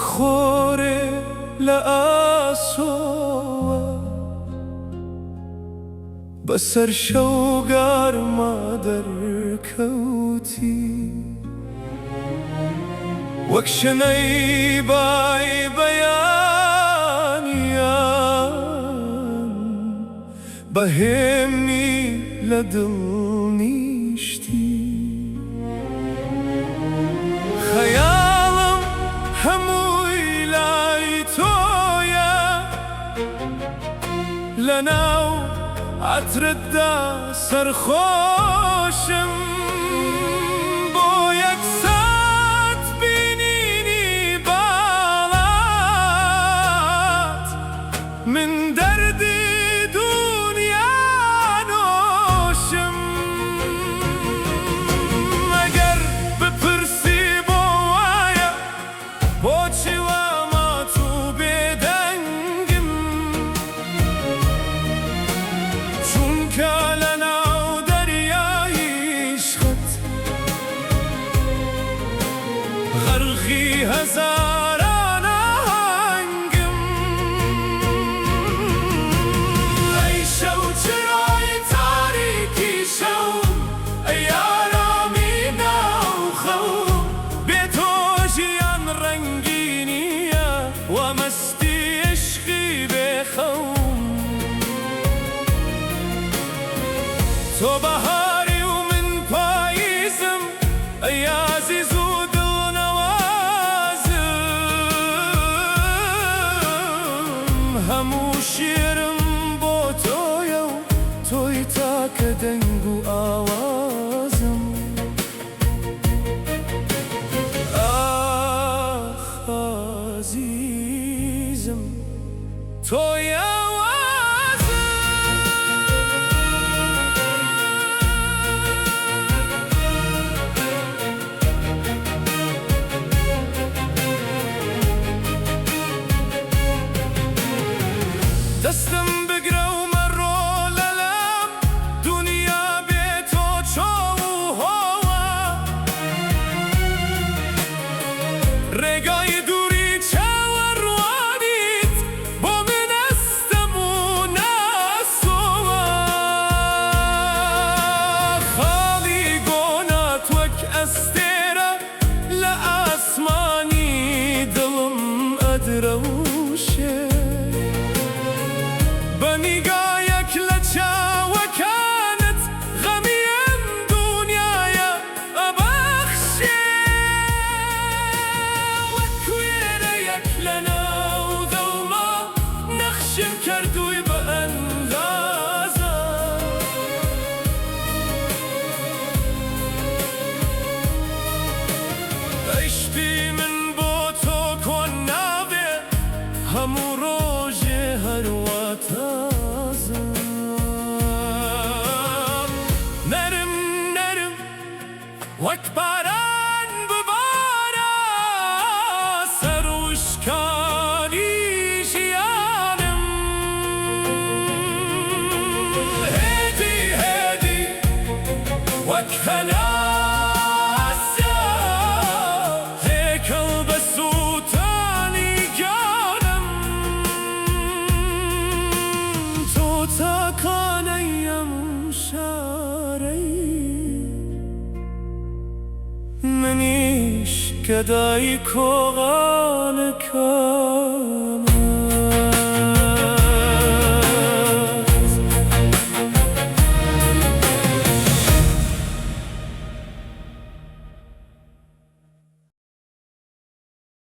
خوري لآسوة بسر شوقار ما دركوتي وكشني باي بيانيان بهمني لدلنيشتي خيالم هموي لايتويا لناو عتردا سرخوشم بو يكسات بينيني بالات من دردي دنيا نوشم اگر بپرسی بوایا بوچی و ما تو بدنگم كالنا ودرياي شخت غرغي هزارانا هنقم اي شو جراي تاريكي شو ايارامي ناوخو بيتوجيان رنقينيا ومستي اشخي بخوم تو بهاری و من پاییزم ای عزیز و دل نوازم همو شیرم با توی و توی تا که دنگ و آوازم آخ عزیزم توی دستم بگره و مرو للم دنیا به تو چو هوا رگای دوری چاور روانیت با من استم و نسوا خالی گونات وک استیره لآسمانی دلم ادروشه بنيقايك لتشاوى كانت غميا دنيايا أبخشي وكويريك لنا وذوما نخشم كردوي بأنغازا عشتي من بوتوك والنابي همو روجي هرواتا نرم نرم وكباران ببارا سروشكاني جيانم هدي هدي وكهناسا هيكل بسوتاني جانم توتا كان ايام شاري منيش كداي كوغانكام